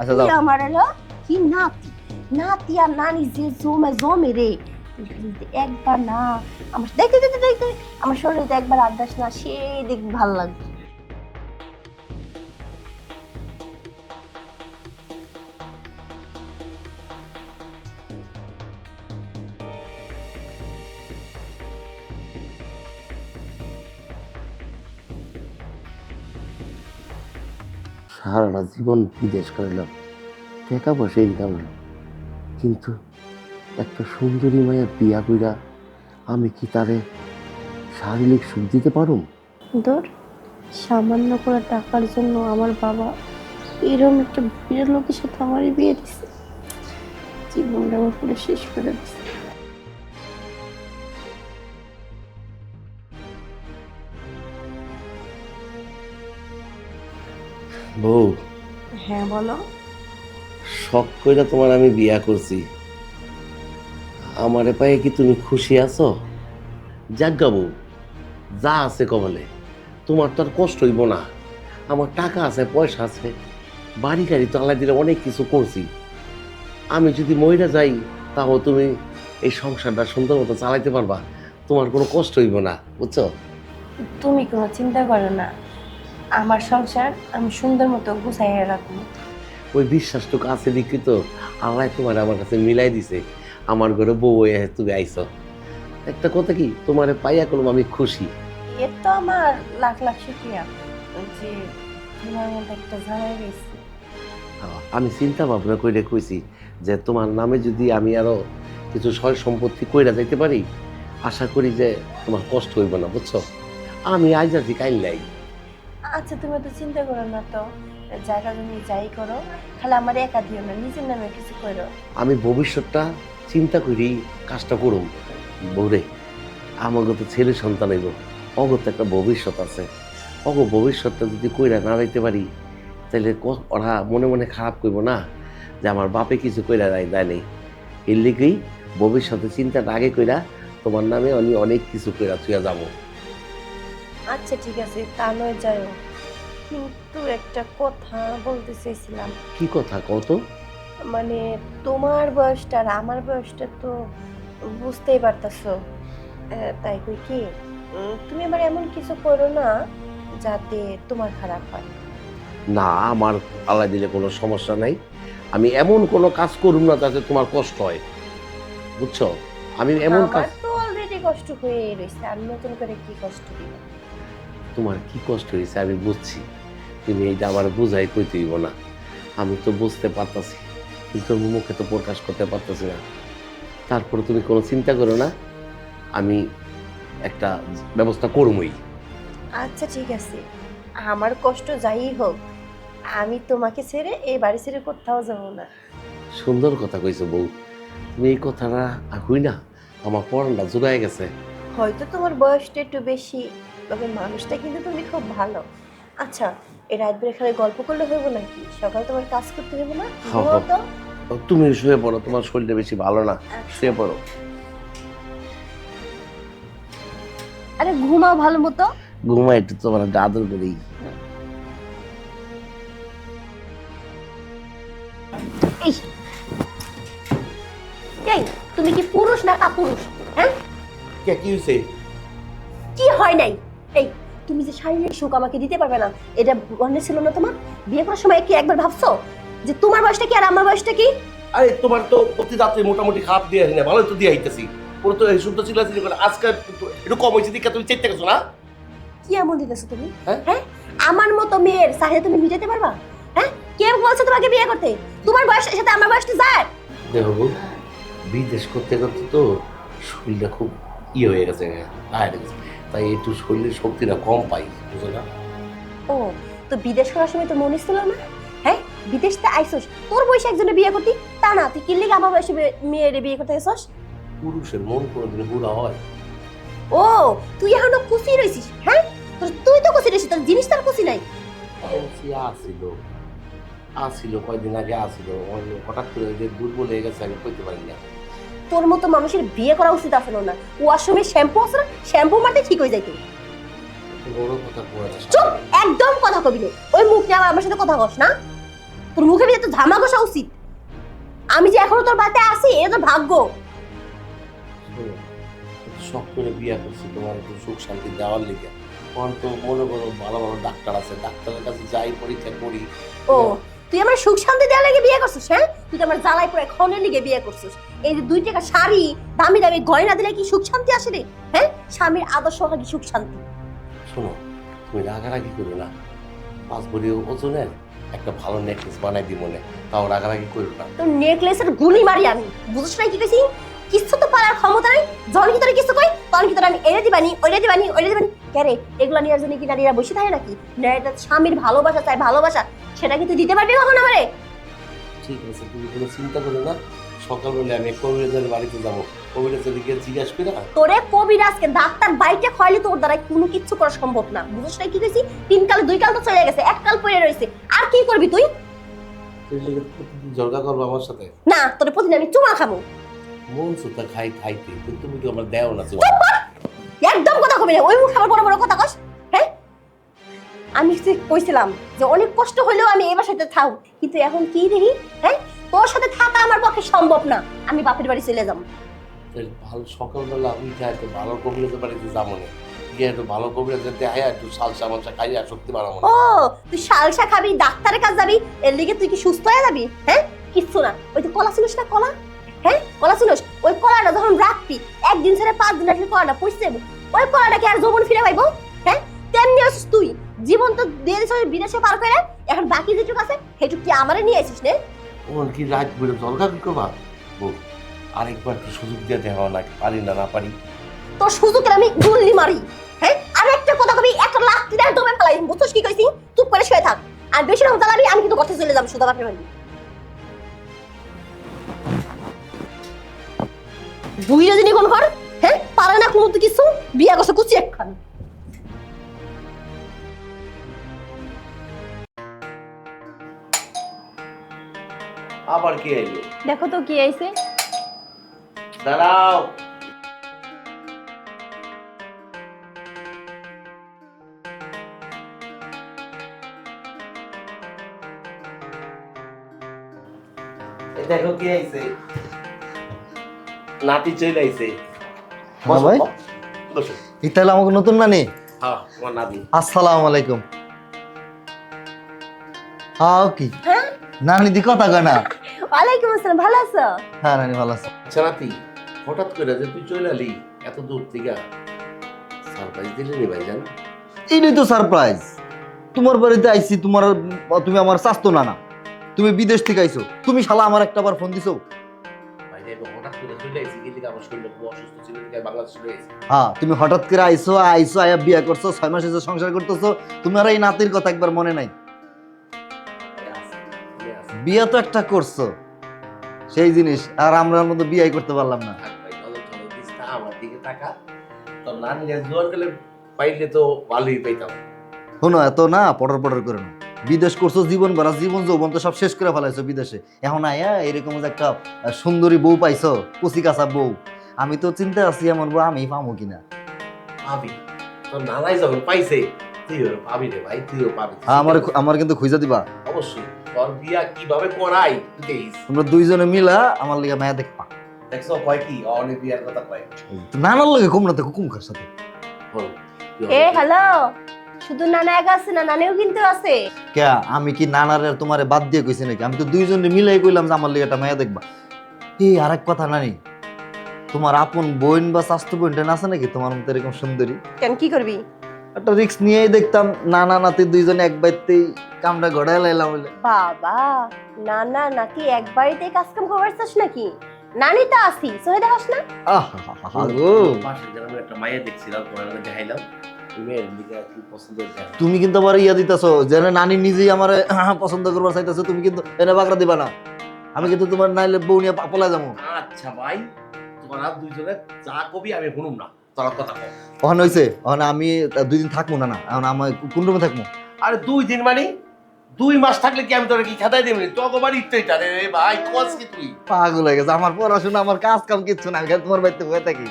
আচ্ছা যাও। আমার হলো কি নাতি, নাতি আর নানি যে জমে জমে রে, একবার না আমার দেখতে দেখতে দেখতে আমার শরীরে একবার আড্ডাস না, সেই দেখ ভালো লাগবে। সারাটা জীবন বিদেশ করলাম, টাকা পয়সা ইনকাম হলো, কিন্তু একটা সুন্দরী মায়ের বিয়া কইরা আমি কি তারে শারীরিক সুখ দিতে পারুম? ধর, সামান্য করে টাকার জন্য আমার বাবা এরকম একটা বিয়ের লোকের সাথে আমারই বিয়ে দিচ্ছে, জীবনটা আমার পুরো শেষ করে দিচ্ছে। বউ, হ্যাঁ বলো। শখ কইরা তোমার আমি বিয়া করছি, আমারে পায়ে কি তুমি খুশি আছো? যাজ্ঞা বউ, যা আছে কবলে, তোমার তো আর কষ্ট হইব না। আমার টাকা আছে, পয়সা আছে, বাড়ি গাড়ি তো আল্লাহ দিলে অনেক কিছু করছি। আমি যদি মইরা যাই, তাও তুমি এই সংসারটা সুন্দর মতো চালাইতে পারবা, তোমার কোনো কষ্ট হইব না, বুঝছো? তুমি কোনো চিন্তা করো না, আমার সংসার আমি সুন্দর মতো গুছাইয়া রাখবো। ওই বিশ্বাসটুকু আছে দেখি তো আল্লাহ তোমার আমার কাছে মিলাই দিছে, আমার ঘরে বউ হয়ে তুমি আইছো। একটা কথা কি, তোমার পাইয়া করলাম আমি খুশি। এর তো আমার লাখ লাখ শুকরিয়া যে তোমার মধ্যে একটা জামাই গেছি। আমি চিন্তা ভাবনা করে কইছি যে তোমার নামে যদি আমি আরো কিছু সয় সম্পত্তি কইরা যাইতে পারি, আশা করি যে তোমার কষ্ট হইব না, বুঝছো? আমি আজ আছি কাইল নাই। আচ্ছা তুমি তো চিন্তা করো না তো, জায়গা তুমি যাই করো, খালি আমার একা দিও না, নিজের নামে কিছু করো। আমি ভবিষ্যৎটা চিন্তা করি কাজটা করুম। বৌরে, আমাকে তো ছেলে সন্তান হইব, অগত একটা ভবিষ্যৎ আছে, অগ ভবিষ্যৎটা যদি কইরা না যাইতে পারি, তাহলে ওরা মনে মনে খারাপ করবো না যে আমার বাপে কিছু কইরা দেয় নেই। এর লিগেই ভবিষ্যতে চিন্তাটা আগে কইরা তোমার নামে আমি অনেক কিছু কইরা থুয়া যাবো। আচ্ছা ঠিক আছে, তা নয় যাইও, কিন্তু একটা কথা বলতে চাইছিলাম। কি কথা কত? মানে তোমার বয়সটা আর আমার বয়সটা তো বুঝতেই পারতাছো, তাই কই কি, তুমি আমার এমন কিছু করো না যাতে তোমার খারাপ হয়। না, আমার আল্লাহ দিলে কোনো সমস্যা নাই, আমি এমন কোনো কাজ করুম না যাতে তোমার কষ্ট হয়, বুঝছো? আমি এমন কাজ। আমার তো অলরেডি কষ্ট হয়ে রয়েছে, আর নতুন করে কি কষ্ট দিব? তোমার কি কষ্ট হয়েছে আমি বুঝছি, তুমি এইটা আমার বুঝাই কইতে হইব না, আমি তো বুঝতে পারতাছি, কিন্তু আমি মুখে তো প্রকাশ করতে পারতাছি না। তারপরে তুমি কোনো চিন্তা করো না, আমি একটা ব্যবস্থা করবই। আচ্ছা ঠিক আছে, আমার কষ্ট যাই হোক, আমি তোমাকে ছেড়ে এই বাড়ি ছেড়ে কোথাও যাবো না। সুন্দর কথা কইছো বউ, তুমি এই কথাটা হই না, আমার পড়ানটা জোগায় গেছে। হয়তো তোমার বয়সটা একটু বেশি, তবে মানুষটা কিন্তু তুমি খুব ভালো। আচ্ছা, এই রাত বেড়ে খালি গল্প করলে হইব নাকি? সকাল তোমার কাজ করতে হবে না? হ্যাঁ, ঘুমাও তো। তুমি শুয়ে পড়ো, তোমার শরীরটা বেশি ভালো না, শুয়ে পড়ো। আরে ঘুমাও ভালো মতো। ঘুমা একটু, তোমার একটা আদর করি। এই এই, তুমি কি পুরুষ না কাপুরুষ? হ্যাঁ, কে কি হয়েছে? কি হয় নাই? এই, তুমি যে শারীরিক সুখ আমাকে দিতে পারবে না, এটা মনে ছিল না তোমার? বিয়ে করার সময় কি একবার ভাবছো যে তোমার বয়সটা কি আর আমার বয়সটা কি? আরে তোমার তো প্রতি রাত্রে মোটামুটি খারাপ দিয়ে না, ভালো তো দিয়ে আইতেছি, পুরো তো এই শুদ্ধ ছিল আজকে একটু কম হয়েছে দিকে তুমি চেষ্টা করছো না? কি এমন দিতেছো তুমি? হ্যাঁ? হ্যাঁ, আমার মতো মেয়ের চাহিদা তুমি মিটাতে পারবা? হ্যাঁ, কে বলছে তোমাকে বিয়ে করতে? তোমার বয়সের সাথে আমার বয়সটা যায়? দেখো, বিদেশ করতে করতে তো শরীরটা খুব ইয়ে হয়ে গেছে, টায়ার্ড হয়ে গেছে, তাই একটু শরীরের শক্তিটা কম পাই, বুঝো না? ও, তো বিদেশ করার সময় তো মনে ছিল না? হ্যাঁ, বিদেশতে আইসোস তোর বয়সে একজনের বিয়ে করতি, তা না তুই কিনলি আমার বয়সে মেয়ের বিয়ে করতে গেছস? পুরুষের মন কোনোদিন বুড়া হয়? ও, তুই এখনো খুশি রইছিস? হ্যাঁ, তুই তো খুশি রইছিস, তোর জিনিস তার খুশি নাই। আসিল কয়দিন আগে আসিল, হঠাৎ করে যে দুর্বল হয়ে গেছে আমি কইতে পারি না। তোর মতো মানুষের বিয়ে করা উচিত আসলো না। ওয়াশরুমে শ্যাম্পু আছে না, শ্যাম্পু মারতে ঠিক হয়ে যাইতো। বড় কথা কয়ে না। চুপ, একদম কথা কবি নে। ওই মুখ নিয়ে আবার আমার সাথে কথা কস না। তোর মুখে ভিতরে তো ধামা ঘষা উচিত। আমি যে এখনো তোর বাড়িতে আছি এটা তো ভাগ্য। শোনো, শখ করে বিয়ে করছি তোমার একটু সুখ শান্তি দেওয়ার লিগে। তখন তো মনে করো ভালো ভালো ডাক্তার আছে, ডাক্তারের কাছে যাই পরীক্ষা করি। ও তুই আমার সুখ শান্তি দেওয়ার লাগে বিয়ে করছিস? হ্যাঁ, তুই তো আমার জ্বালাই পড়ে খনের লিগে বিয়ে করছিস। এই যে 2 টাকা শাড়ি দামি দামি গয়না দিলে কি সুখ শান্তি আসে রে? হ্যাঁ, স্বামীর আদর্শ হয় কি সুখ শান্তি? শোনো, তুমি রাগারাগি করো না। 5 ভরি ওজনের একটা ভালো নেকলেস বানাই দিই মনে, তাও রাগারাগি করো না। তোর নেকলেসের গুলি মারি আমি, বুঝছ না কি কইছি? কিছু তো পারার ক্ষমতা নাই। যখন কি তোরে কিছু কই তখন কি তোর আমি এড়ে দিবানি ওইড়ে দিবানি ওইড়ে দিবানি। কেরে এগুলা নিয়ে জন্য কি নারীরা বসে থাকে নাকি? নারীরা স্বামীর ভালোবাসা চায়, ভালোবাসা সেটা কি তুই দিতে পারবি কখন আমারে? ঠিক আছে, তুমি কোনো চিন্তা করো না। সকালবেলা আমি কবিরাজের বাড়িতে যাবো, কবিরাজের দিকে জিজ্ঞাসা করে। তোরে কবিরাজকে ডাক্তার বাইকে খাইলে তোর দ্বারা কোনো কিছু করা সম্ভব না, বুঝছ না কি কইছি? 3 কাল 2 কাল তো চলে গেছে, 1 কাল পড়ে রইছে, আর কি করবি তুই? তুই লেগে প্রতিদিন ঝগড়া করবো আমার সাথে? না, তোরে প্রতিদিন আমি চুমা খাবো। মন সুতা খাইতে, কিন্তু তুমি কি আমার দেও না? একদম কথা কবি না, ওই মুখ আবার বড় বড় কথা কস। হ্যাঁ, আমি যে কইছিলাম যে অনেক কষ্ট হইলেও আমি এই বাসাতে থাও, কিন্তু এখন কি দেখি, হ্যাঁ তোর সাথে থাকা আমার পক্ষে সম্ভব না, আমি বাপের বাড়ি চলে যাব। ভালো সকালবেলা উঠে একটু ভালো কবিরাজের বাড়িতে যাবো না, গিয়ে একটু ভালো কবিরাজের দেখাই একটু সালসা মালসা খাইয়া শক্তি বাড়াবো না। ও তুই শালসা খাবি, ডাক্তারের কাছে যাবি, এর লিগে তুই কি সুস্থ হয়ে যাবি? হ্যাঁ, কিচ্ছু না। ওই তো কলা ছিলিস না, কলা, হ্যাঁ কলা ছিলিস, ওই কলাটা যখন রাখবি 1 দিন ছেড়ে 5 দিন রাখলে কলাটা পচে যাবে, ওই কলাটা কি আর যৌবন ফিরে পাইবো? হ্যাঁ, তেমনি আছিস তুই, জীবন তো দিয়ে দিছিস বিদেশে পার করে, এখন বাকি যেটুকু আছে সেটুকু কি আমারে নিয়ে আসিস নে? ওর কি রাত বেরো জলগা কি করবা? ও আরেকবার কি সুযোগ দিয়ে দেওয়া না, পারি না না পারি? তোর সুযোগের আমি গুল্লি মারি। হ্যাঁ, আর একটা কথা কবি 1 লাখ টাকা দমে ফেলাই, বুঝছিস কি কইছি? চুপ করে শুয়ে থাক, আর বেশি রকম জ্বালাবি আমি কিন্তু কথা চলে যাব সুদা বাপের বাড়ি। বুইরা জানি কোন ঘর, হ্যাঁ পারে না কোনো কিছু, বিয়া করছে কুচি একখান। আবার কি আইলো? দেখো তো কি আইছে। দাঁড়াও, এই দেখো কি আইছে। নাতি চলে আইছে। হ্যাঁ ভাই, বসো। ইতালে আমাকে নতুন নানি। হ্যাঁ, তোমার নাতি। আসসালামু আলাইকুম। কি হ্যাঁ, নানি দি কথা কয় না? ওয়ালাইকুম আসসালাম, ভালো আছো? হ্যাঁ নানি ভালো আছে। আচ্ছা নাতি, হঠাৎ করে যে তুই চলে আলি এত দূর থেকে, সারপ্রাইজ দিলি নি ভাইজান? এইটাই তো সারপ্রাইজ। তোমার বাড়িতে আইছি, তুমি আমার স্বাস্থ্য নানা, তুমি বিদেশ থেকে আইছো, তুমি শালা আমার একটা বার ফোন দিছো? ভাইজান এবার হঠাৎ করে চলে আইছি, কি লিগা? আমার শরীর খুব অসুস্থ ছিল, লিগা বাংলাদেশ চলে আইছি। হ্যাঁ, তুমি হঠাৎ করে আইছো আইয়া বিয়া করছো, 6 মাস এসে সংসার করতেছো, তোমার এই নাতির কথা একবার মনে নাই? বিয়া তো একটা করছো, সেই জিনিস, আর আমরা মতো বিয়াই করতে পারলাম না। আমার দিকে তাকা, তোর নানি জোয়ার গেলে পাইলে তো ভালোই পাইতাম। শোনো, এত না পটর পটর করে না। বিদেশ করছো জীবন ভরা, জীবন যৌবন তো সব শেষ করে ফেলাইছো বিদেশে, এখন আয়া এরকম যে একটা সুন্দরী বউ পাইছো, কচি কাঁচা বউ। আমি তো চিন্তা আছি এমন বউ আমি পাবো কিনা। পাবি, তোর নানাই যখন পাইছে তুইও পাবি রে ভাই, তুইও পাবি। আমার কিন্তু খুঁজা দিবা অবশ্যই। তোর বিয়া কিভাবে করাই তুই দেখিস। তোমরা দুইজনে মিলা আমার লিগা মায়া দেখবা। দেখছো কয় কি অনেক বিয়ার কথা কয়। নানার লগে কম না তো কুকুমকার সাথে। বল, তুই এ হবে- হ্যালো, শুধু নানা একা আছে না, নানিও কিন্তু আছে। কে আমি কি নানার আর তোমারে বাদ দিয়ে কইছি নাকি? আমি তো দুইজনে মিলাই কইলাম যে আমার লিগা একটা মায়া দেখবা। এই আরেক কথা নানি, তোমার আপন বোন বা স্বাস্থ্য বোনটা আছে নাকি তোমার মতো এরকম সুন্দরী? কেন, কি করবি? একটা রিস্ক নিয়েই দেখতাম, নানা নাতি দুইজনে এক বাড়িতেই কামড়া গড়ায় লাইলাম বলে। বাবা, নানা নাকি এক বাড়িতে কাজ কাম করছিস নাকি? নানি তো আসি, সহে দেখাস না? গো, পাশের গ্রামে একটা মাইয়া দেখছিলাম, তোমার নামে দেখাইলাম। ওই মেয়ের দিকে কি পছন্দ হয়েছে? তুমি কিন্তু আবার ইয়া দিতেছো যেন নানি নিজেই আমার পছন্দ করবার চাইতেছো, তুমি কিন্তু এনে বাগড়া দিবা না। আমি কিন্তু তোমার নাইলে বউ নিয়ে পলা যাবো। আচ্ছা ভাই, তোমরা দুইজনে যা কবি আমি শুনুম না, তোর কথা কও। ওখানে হয়েছে, ওখানে আমি 2 দিন থাকবো না, এখন আমার কোন রুমে থাকবো? আরে 2 দিন মানে 2 মাস থাকলে কি আমি তোরে কি খেতাই দেবনি? তোকে বাড়ি ইত্তেইটা রে ভাই, কোয়াস কি তুই? পাগল হয়ে গেছে, আমার পড়াশোনা আমার কাজ কাম কিচ্ছু না, আমি খালি তোমার বাড়িতে হয়ে থাকি।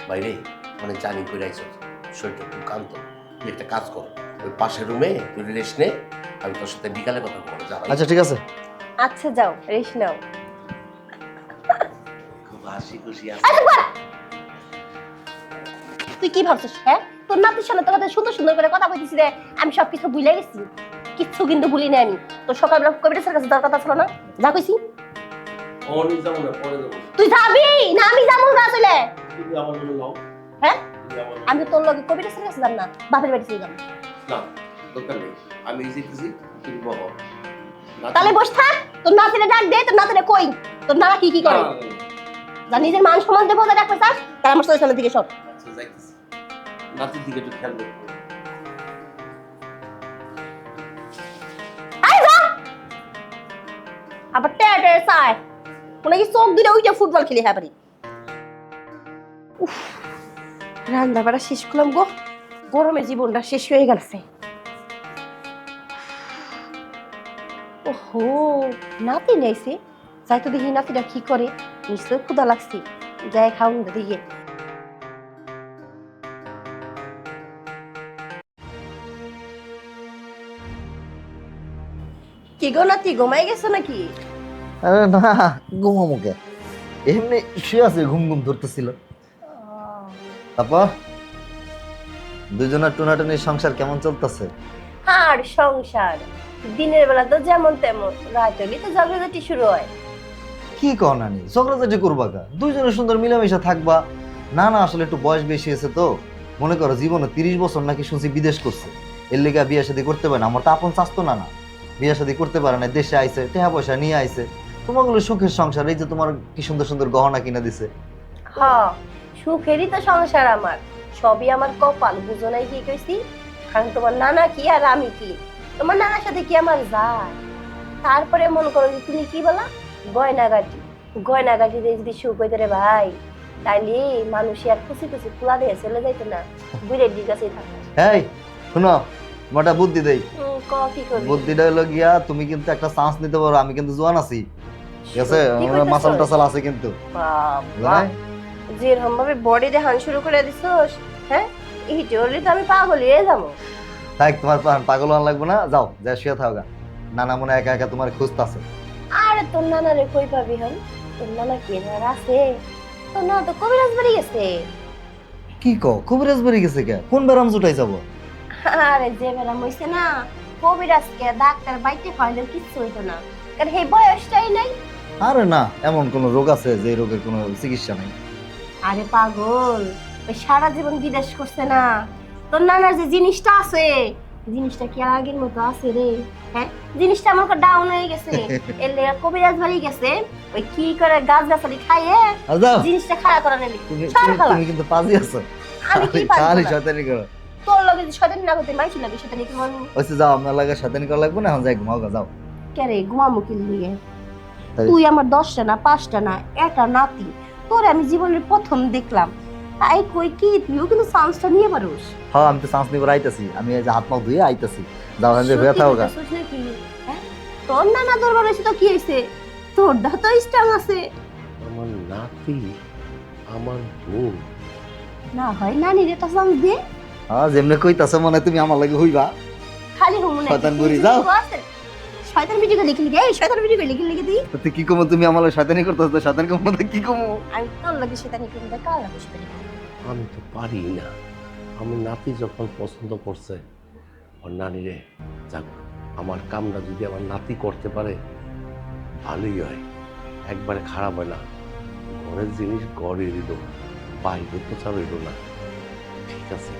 ভাই রে, মানে জানি করে আইছ, শরীরটা খুব ক্লান্ত, তুই একটা কাজ কর, ওই পাশের রুমে তুই রেস্ট নে, আমি তোর সাথে বিকালে কথা বলবো। যা ভাই। আচ্ছা ঠিক আছে, আচ্ছা যাও রেস্ট নাও। খুব হাসি খুশি আছে। আচ্ছা বল, তুই কি ভাবছিস? হ্যাঁ, তোর নাতির সামনে তোর কাছে সুন্দর সুন্দর করে কথা কইতেছি রে, আমি সবকিছু ভুলে গেছি। কিচ্ছু কিন্তু ভুলি না আমি। তোর সকালবেলা কবিতা স্যার কাছে যাওয়ার কথা ছিল না, যা কইছি। অনেক যাবো না, পরে যাবো। তুই যাবি না? আমি যাবো না আসলে। তুমি আমার জন্য নাও। হ্যাঁ, তুমি আমার আমি তোর লগে কবিতা স্যার কাছে যাব না, বাপের বাড়ি চলে যাব। না, দরকার নেই। আমি যেতেছি, তুমি বলো। তাহলে বস থাক, তোর নাতিরে ডাক দে, তোর নাতিরে কই, তোর নানা কি কি করে। যা নিজের মান সম্মান দিয়ে বজায় রাখতে চাস, তার আমার সামনে দিকে সর। আচ্ছা, যাইতেছি। নাতির দিকে একটু খেয়াল রাখবো। আয় যা, আবার টেয়া টেয়া চায় মনে কি চোখ দিলে ওইটা ফুটবল খেলি হ্যাঁ পারি। উফ, রান্না বাড়া শেষ করলাম গো, গরমে জীবনটা শেষ হয়ে গেছে। ওহো, নাতি নেইছে, যাই তো দেখি নাতিটা কি করে। নিশ্চয় ক্ষুধা লাগছে, যাই খাউন দিকে। কি গো নাতি, ঘুমাই গেছো নাকি? আরে না, ঘুমামুকে এমনি শুয়ে আছে, ঘুম ঘুম ধরতেছিল। তারপর দুজনের টুনাটুনি সংসার কেমন চলতেছে? আর সংসার দিনের বেলা তো যেমন তেমন, রাত হলে তো ঝগড়াঝাটি শুরু হয়। কি কও নানি, ঝগড়াঝাটি করবা কা? দুইজনে সুন্দর মিলামিশা থাকবা। না না, আসলে একটু বয়স বেশি হয়েছে তো, মনে করো জীবনে 30 বছর নাকি শুনছি বিদেশ করছে, এর লেগে বিয়ে শাদী করতে পারে না। আমার তো আপন চাস্তো না, বিয়ে শাদী করতে পারে না, দেশে আইছে, টাকা পয়সা নিয়ে আইছে। তোমাগুলো সুখের সংসার, এই যে তোমার কি সুন্দর সুন্দর গহনা কিনা দিছে। হ্যাঁ, সুখেরই তো সংসার আমার, সবই আমার কপাল, বুঝো নাই কি কইছি? কারণ তোমার নানা কি আর আমি কি, তোমার নানার সাথে কি আমার যায়? তারপরে মনে করো যে তুমি কি বলা, গয়নাগাটি, গয়নাগাটি দিয়ে যদি সুখ হইতে রে ভাই, তাইলে মানুষ আর খুশি খুশি খোলা দিয়ে চলে যাইতো না, বুড়ের দিক কাছেই থাকতো। এই শুনো, মোটা বুদ্ধি দেই। কি করবি? বুদ্ধিটা হলো গিয়া, তুমি কিন্তু একটা চান্স নিতে পারো, আমি কিন্তু জোয়ান আছি, ঠিক আছে? সত্যি আমার কইতাছস? মাসাল টাসাল আছে কিন্তু, বাবা, বুঝলে? যেরকম ভাবে বডি দেখান শুরু করে দিছস, হ্যাঁ এই জলে তো আমি পাগল হয়ে যাবো। তাই তোমার পাগল হওয়া লাগবে না, যাও যা শুয়ে থাকা। নানা মনে একা একা তোমার খুঁজতাছে। আরে তোর নানা রে কই পাবি হন? তোর নানা কি আর আছে? তোর নানা তো কবিরাজ বাড়ি গেছে। কি কও, কবিরাজ বাড়ি গেছে কে? কোন বেরাম জুটাই যাবো? আরে যে বেরাম হইছে না, কবিরাজকে ডাক্তার বাইতে ফাইলে কিচ্ছু হইতো না, কারণ এই বয়সটাই নাই। আরে না, এমন কোন রোগ আছে যে রোগের কোনো চিকিৎসা নাই? আরে পাগল, ওই সারা জীবন বিদেশ করছে না, তোর নানার যে জিনিসটা আছে, জিনিসটা কি আর আগের মতো আছে রে? হ্যাঁ, জিনিসটা আমার ডাউন হয়ে গেছে, এলে কবিরাজ বাড়ি গেছে, ওই কি করে গাছ গাছালি খাইয়ে আর যাও, জিনিসটা খারাপ করে নিলি। তুমি ছাড় খালা। তুমি কিন্তু পাজি আছো, আমি কি পারি খালি না? শয়তানি করো। তোর লগে যে শয়তানি না করতে মাইছি লাগে, শয়তানি কি মন ওইসে যাও, আপনার লাগে শয়তানি করা লাগবে না, এখন যাই ঘুমাও গা, যাও। কে রে ঘুমামু কি লিগে? তাই। তুই আমার 10টা না 5টা না একটা নাতি, তোরে আমি জীবনের প্রথম দেখলাম, তাই কই কি তুইও কিন্তু চান্সটা নিয়ে পারোস। হ্যাঁ, আমি তো চান্স নিবার আইতাছি, আমি এই যে হাত পাও ধুয়ে আইতাছি, যাও এখান থেকে হয়ে সত্যি থাকো গা। কইতাছস নাকি? হ্যাঁ? তোর নানা দরবার এসে তো কি হয়েছে, তোর দা তো স্ট্রং আছে। আমার নাতি, আমার বোন। না হয় নানি রে তো চান্স দে, হ্যাঁ, যেমনে কইতাছো মনে হয় তুমি আমার লাগে হইবা। খালি হুমু না শয়তান বুড়ি, যাও। শয়তান ভিডিও লিখে লিখে, এই শয়তান ভিডিও লিখে লিখে দিই। তো তুই কি কমো, তুমি আমার লাগে শয়তানি করতেছো, তো শয়তানি কমো তো কি কমো? আমি তোর লাগে শয়তানি করি না, কার লাগে শয়তানি করি? আমি তো পারি না। আমি নাতি যখন পছন্দ করছে ওর নানি রে, যাক, আমার কামটা যদি আমার নাতি করতে পারে ভালোই হয়, একবারে খারাপ হয় না। ঘরের জিনিস ঘরে দিল, বাইরে তো চালইল না, ঠিক আছে,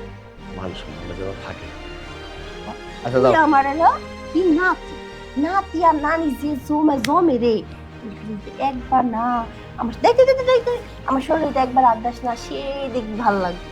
মান সম্মানটা যেন থাকে। আচ্ছা যাও। তুই আমার এলো কি নাতি, নাতি আর নানি যে জমে জমে রে, একবার না আমার দেখতে দেখতে দেখতে আমার শরীরে একবার আদাস না, সে দেখ ভালো লাগবে।